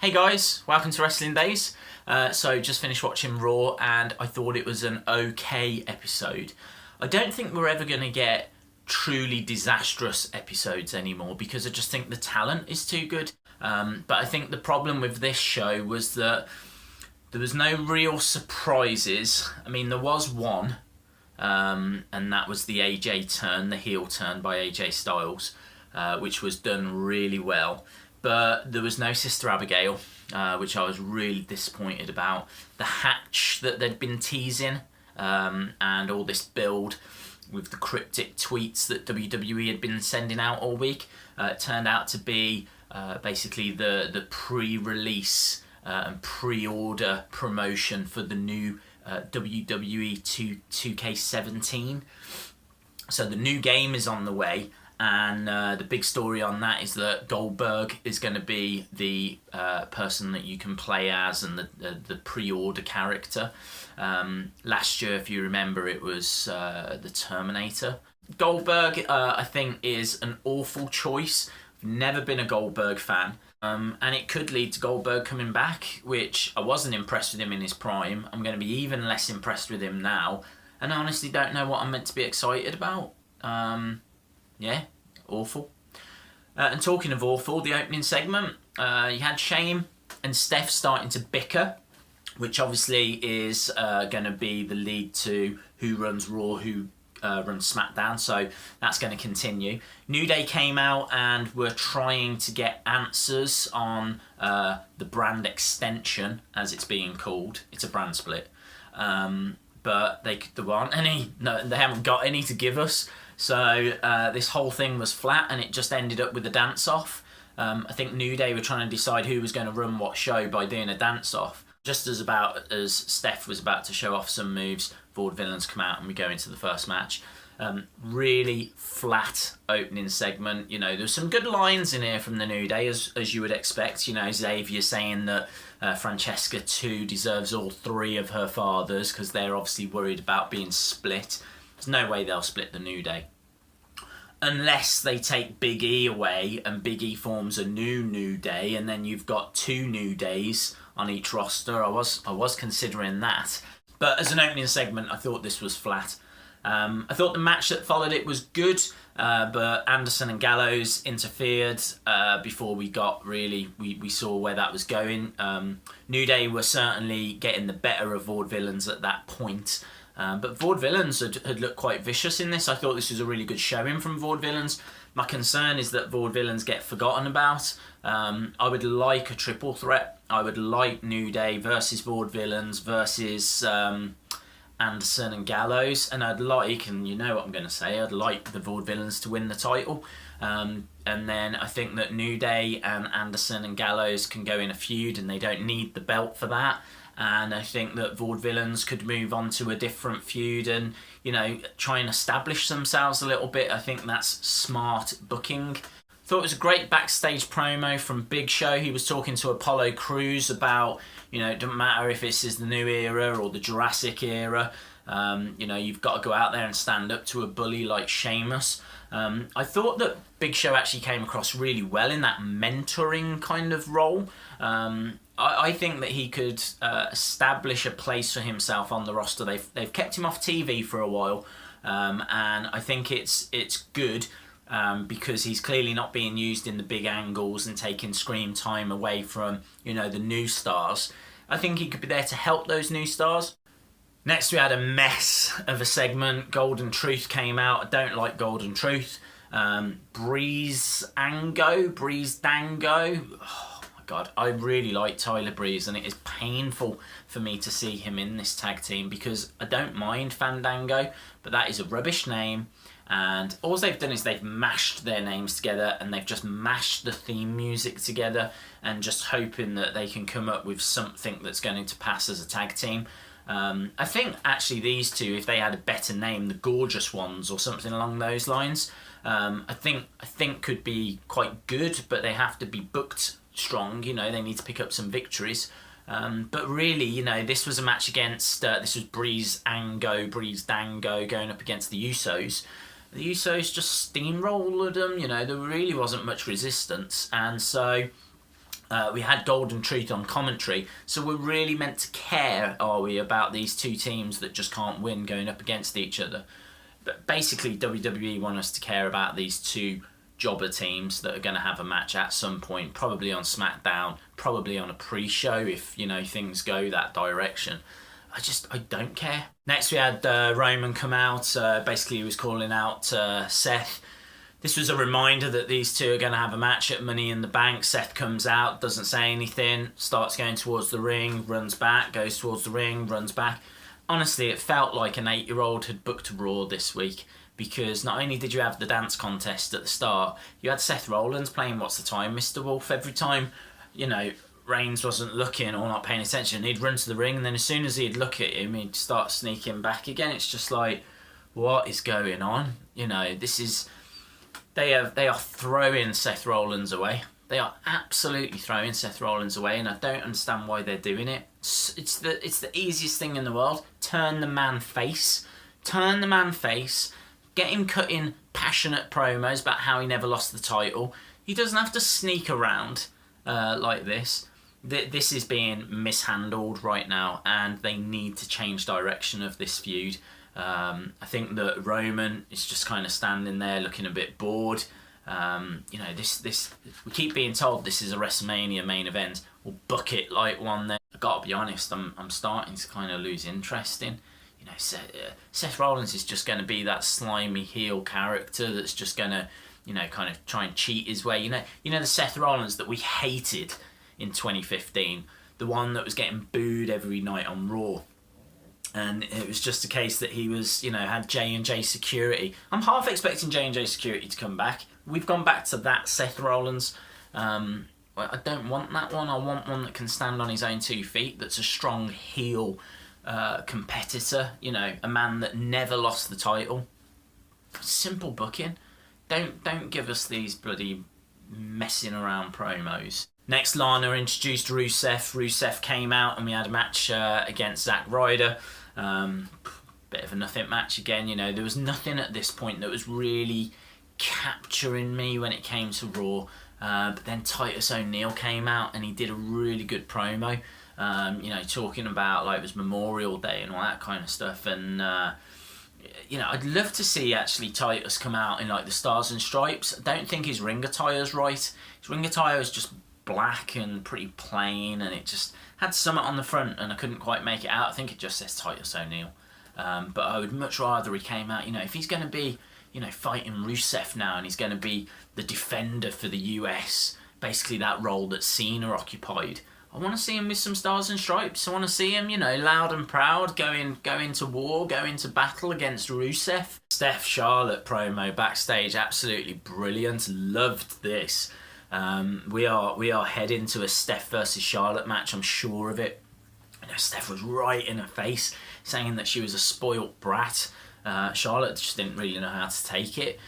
Hey guys, welcome to Wrestling Days. So just finished watching Raw and I thought it was an okay episode. I don't think we're ever going to get truly disastrous episodes anymore because I just think the talent is too good. But I think the problem with this show was that there was no real surprises. I mean, there was one, and that was the AJ turn, the heel turn by AJ Styles, which was done really well. But there was no Sister Abigail, which I was really disappointed about. The hatch that they'd been teasing, and all this build with the cryptic tweets that WWE had been sending out all week, turned out to be basically the pre-release and pre-order promotion for the new WWE 2K17. So the new game is on the way. And the big story on that is that Goldberg is going to be the person that you can play as and the pre-order character. Last year, if you remember, it was the Terminator. Goldberg, I think, is an awful choice. I've never been a Goldberg fan. And it could lead to Goldberg coming back, which I wasn't impressed with him in his prime. I'm going to be even less impressed with him now. And I honestly don't know what I'm meant to be excited about. Yeah, awful. And talking of awful, the opening segment, you had Shane and Steph starting to bicker, which obviously is going to be the lead to who runs Raw, who runs SmackDown, so that's going to continue. New Day came out and were trying to get answers on the brand extension, as it's being called. It's a brand split. But there aren't any, no, they haven't got any to give us. So this whole thing was flat and it just ended up with a dance-off. I think New Day were trying to decide who was going to run what show by doing a dance-off. Just as Steph was about to show off some moves, Vaudevillains come out and we go into the first match. Really flat opening segment. You know, there's some good lines in here from the New Day, as you would expect. You know, Xavier saying that Francesca too deserves all three of her fathers because they're obviously worried about being split. There's no way they'll split the New Day. Unless they take Big E away and Big E forms a New Day and then you've got two New Days on each roster. I was considering that. But as an opening segment, I thought this was flat. I thought the match that followed it was good, but Anderson and Gallows interfered before we got really, we saw where that was going. New Day were certainly getting the better of Vaudevillains at that point. But Vaudevillains had looked quite vicious in this. I thought this was a really good showing from Vaudevillains. My concern is that Vaudevillains get forgotten about. I would like a triple threat. I would like New Day versus Vaudevillains versus Anderson and Gallows. And I'd like, and you know what I'm going to say, I'd like the Vaudevillains to win the title. And then I think that New Day and Anderson and Gallows can go in a feud and they don't need the belt for that. And I think that Vaudevillains could move on to a different feud and, you know, try and establish themselves a little bit. I think that's smart booking. Thought it was a great backstage promo from Big Show. He was talking to Apollo Crews about, you know, it doesn't matter if this is the new era or the Jurassic era. You know, you've got to go out there and stand up to a bully like Sheamus. I thought that Big Show actually came across really well in that mentoring kind of role. I think that he could establish a place for himself on the roster. They've kept him off TV for a while, and I think it's good because he's clearly not being used in the big angles and taking screen time away from, you know, the new stars. I think he could be there to help those new stars. Next we had a mess of a segment. Golden Truth came out. I don't like Golden Truth. Breeze Dango. Oh my God, I really like Tyler Breeze and it is painful for me to see him in this tag team because I don't mind Fandango, but that is a rubbish name. And all they've done is they've mashed their names together and they've just mashed the theme music together and just hoping that they can come up with something that's going to pass as a tag team. I think actually these two, if they had a better name, the Gorgeous Ones or something along those lines, I think could be quite good, but they have to be booked strong. You know, they need to pick up some victories. But really, you know, this was a match against, this was Breeze Dango going up against the Usos. The Usos just steamrolled them, you know, there really wasn't much resistance. And so We had Golden Truth on commentary, so we're really meant to care, are we, about these two teams that just can't win going up against each other? But basically, WWE want us to care about these two jobber teams that are going to have a match at some point, probably on SmackDown, probably on a pre-show if, you know, things go that direction. I don't care. Next we had Roman come out. Basically he was calling out Seth. This was a reminder that these two are going to have a match at Money in the Bank. Seth comes out, doesn't say anything, starts going towards the ring, runs back, goes towards the ring, runs back. Honestly, it felt like an 8-year-old had booked a Raw this week, because not only did you have the dance contest at the start, you had Seth Rollins playing What's the Time, Mr. Wolf. Every time, you know, Reigns wasn't looking or not paying attention, he'd run to the ring, and then as soon as he'd look at him, he'd start sneaking back again. It's just like, what is going on? You know, this is... They are throwing Seth Rollins away. They are absolutely throwing Seth Rollins away, and I don't understand why they're doing it. It's the easiest thing in the world. Turn the man face. Turn the man face. Get him cutting passionate promos about how he never lost the title. He doesn't have to sneak around like this. This is being mishandled right now, and they need to change direction of this feud. I think that Roman is just kind of standing there looking a bit bored. You know, this we keep being told this is a WrestleMania main event. We'll book it like one then. I gotta be honest, I'm starting to kind of lose interest in. You know, Seth Rollins is just going to be that slimy heel character that's just going to, you know, kind of try and cheat his way. You know the Seth Rollins that we hated in 2015, the one that was getting booed every night on Raw. And it was just a case that he was, you know, had J&J Security. I'm half expecting J&J Security to come back. We've gone back to that Seth Rollins. I don't want that one. I want one that can stand on his own 2 feet, that's a strong heel competitor, you know, a man that never lost the title. Simple booking. Don't give us these bloody messing around promos. Next, Lana introduced Rusev. Rusev came out and we had a match against Zack Ryder. Bit of a nothing match again, you know. There was nothing at this point that was really capturing me when it came to Raw. But then Titus O'Neil came out and he did a really good promo. You know, talking about like it was Memorial Day and all that kind of stuff. And, you know, I'd love to see actually Titus come out in like the Stars and Stripes. I don't think his ring attire's right. His ring attire is just black and pretty plain, and it just had something on the front and I couldn't quite make it out. I think it just says Titus O'Neil. But I would much rather he came out, you know, if he's going to be, you know, fighting Rusev now and he's going to be the defender for the US, basically that role that Cena occupied. I want to see him with some Stars and Stripes. I want to see him, you know, loud and proud, going to war, going to battle against Rusev. Steph Charlotte promo backstage, absolutely brilliant. Loved this. We are heading to a Steph versus Charlotte match, I'm sure of it. You know, Steph was right in her face, saying that she was a spoilt brat. Charlotte just didn't really know how to take it.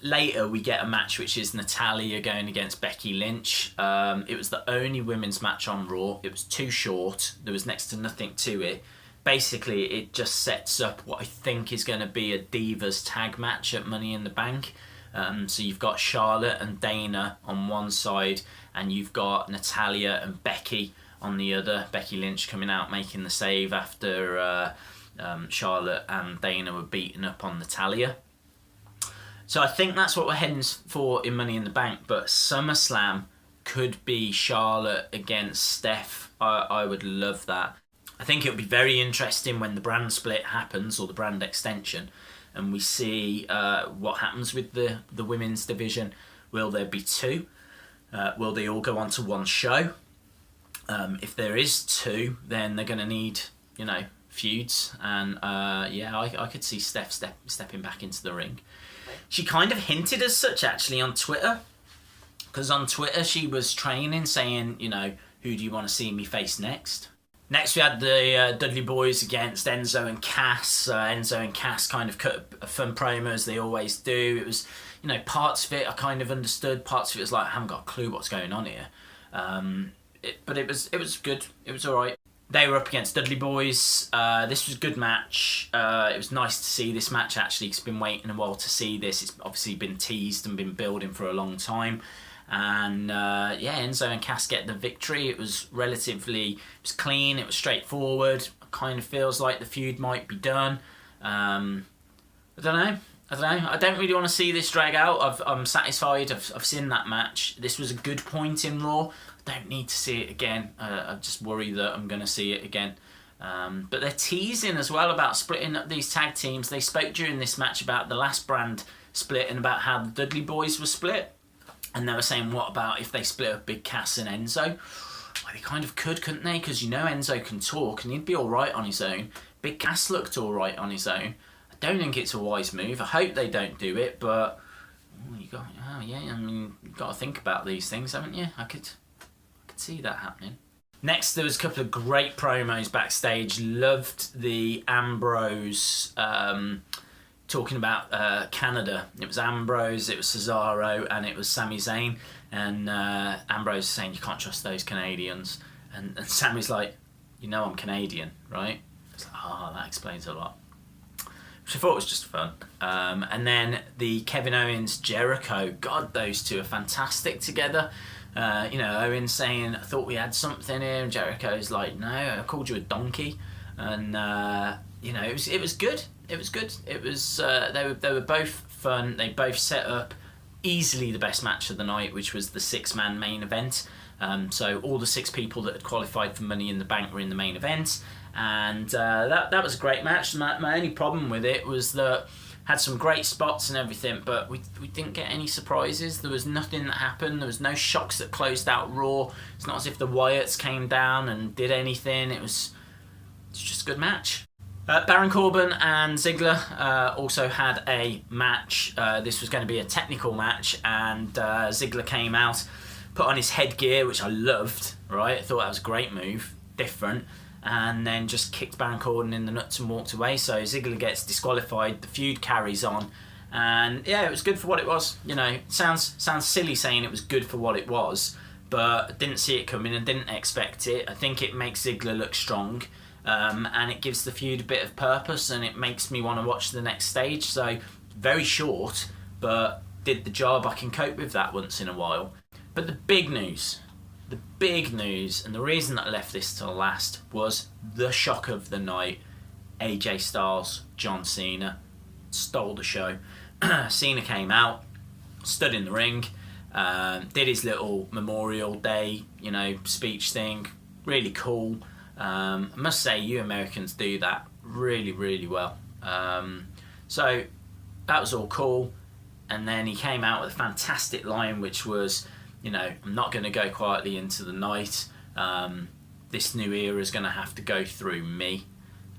Later we get a match which is Natalya going against Becky Lynch. It was the only women's match on Raw. It was too short. There was next to nothing to it. Basically it just sets up what I think is going to be a Divas tag match at Money in the Bank. So you've got Charlotte and Dana on one side, and you've got Natalya and Becky on the other. Becky Lynch coming out making the save after Charlotte and Dana were beaten up on Natalya. So I think that's what we're heading for in Money in the Bank, but SummerSlam could be Charlotte against Steph. I would love that. I think it'll be very interesting when the brand split happens, or the brand extension, and we see what happens with the women's division. Will there be two? Will they all go on to one show? If there is two, then they're going to need, you know, feuds. And yeah, I could see Steph stepping back into the ring. She kind of hinted as such, actually, on Twitter. Because on Twitter, she was training, saying, you know, who do you want to see me face next? Next, we had the Dudley Boys against Enzo and Cass. Enzo and Cass kind of cut a fun promo, as they always do. It was, you know, parts of it I kind of understood. Parts of it was like, I haven't got a clue what's going on here. But it was good. It was all right. They were up against Dudley Boys. This was a good match. It was nice to see this match, actually, because I've been waiting a while to see this. It's obviously been teased and been building for a long time. And yeah, Enzo and Cass get the victory. It was clean, it was straightforward. It kind of feels like the feud might be done. I don't know. I don't really want to see this drag out. I'm satisfied. I've seen that match. This was a good point in Raw. I don't need to see it again. I just worry that I'm going to see it again. But they're teasing as well about splitting up these tag teams. They spoke during this match about the last brand split and about how the Dudley Boys were split. And they were saying, what about if they split up Big Cass and Enzo? Well, they kind of could, couldn't they? Because you know Enzo can talk and he'd be all right on his own. Big Cass looked all right on his own. I don't think it's a wise move. I hope they don't do it, but you've got to think about these things, haven't you? I could see that happening. Next, there was a couple of great promos backstage. Loved the Ambrose talking about Canada. It was Ambrose, it was Cesaro, and it was Sami Zayn. And Ambrose saying, you can't trust those Canadians. And Sami's like, you know I'm Canadian, right? It's like, that explains a lot. Which I thought was just fun. And then the Kevin Owens Jericho. God, those two are fantastic together. Owens saying, I thought we had something here, and Jericho's like, no, I called you a donkey. And it was good. It was good. It was they were both fun. They both set up easily the best match of the night, which was the 6-man main event. So all the 6 people that had qualified for Money in the Bank were in the main event, and that was a great match. My only problem with it was that had some great spots and everything, but we didn't get any surprises. There was nothing that happened. There was no shocks that closed out Raw. It's not as if the Wyatts came down and did anything. It's just a good match. Baron Corbin and Ziggler also had a match. This was going to be a technical match, and Ziggler came out, put on his headgear, which I loved, right? I thought that was a great move, different, and then just kicked Baron Corbin in the nuts and walked away. So Ziggler gets disqualified, the feud carries on, and yeah, it was good for what it was. You know, it sounds silly saying it was good for what it was, but I didn't see it coming and didn't expect it. I think it makes Ziggler look strong. And it gives the feud a bit of purpose, and it makes me want to watch the next stage. So very short, but did the job. I can cope with that once in a while. But the big news, and the reason that I left this till last was the shock of the night. AJ Styles, John Cena, stole the show. Cena came out, stood in the ring, did his little Memorial Day, speech thing. Really cool. I must say, you Americans do that really, really well. So that was all cool. And then he came out with a fantastic line, which was, I'm not going to go quietly into the night. This new era is going to have to go through me.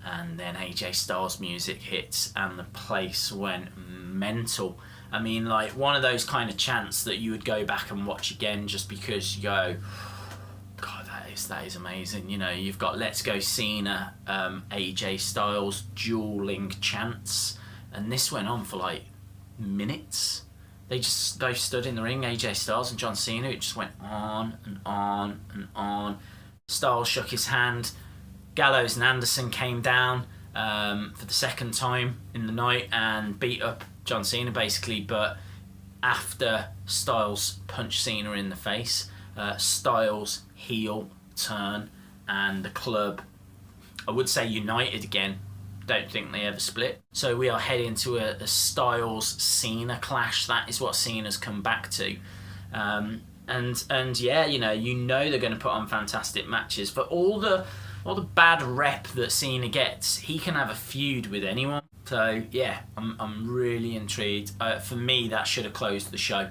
And then AJ Styles' music hits, and the place went mental. I mean, like one of those kind of chants that you would go back and watch again just because you go, God, that is amazing. You've got Let's Go Cena, AJ Styles, dueling chants, and this went on for like minutes. They just both stood in the ring, AJ Styles and John Cena. It just went on and on and on. Styles shook his hand. Gallows and Anderson came down for the second time in the night and beat up John Cena basically, but after Styles punched Cena in the face, Styles heel turn, and the club, I would say, united again. Don't think they ever split. So we are heading to a Styles Cena clash. That is what Cena's come back to. And yeah, they're going to put on fantastic matches. For all the bad rep that Cena gets, he can have a feud with anyone. So yeah, I'm really intrigued. For me, that should have closed the show,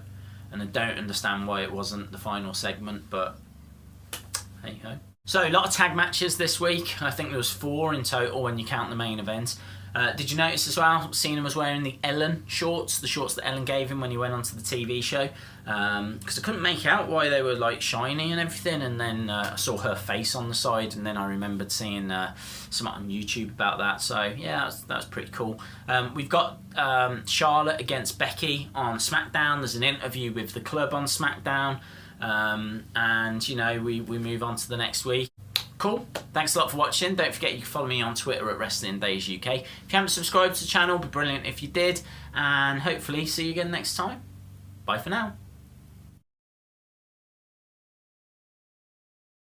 and I don't understand why it wasn't the final segment, but hey ho. So a lot of tag matches this week. I think there was 4 in total when you count the main event. Did you notice as well, Cena was wearing the Ellen shorts, the shorts that Ellen gave him when he went onto the TV show? Because I couldn't make out why they were like shiny and everything, and then I saw her face on the side, and then I remembered seeing something on YouTube about that. So yeah, that was pretty cool. We've got Charlotte against Becky on SmackDown. There's an interview with the club on SmackDown, and we move on to the next week. Cool. Thanks a lot for watching. Don't forget you can follow me on Twitter at Wrestling Days UK. If you haven't subscribed to the channel, it'd be brilliant if you did. And hopefully see you again next time. Bye for now.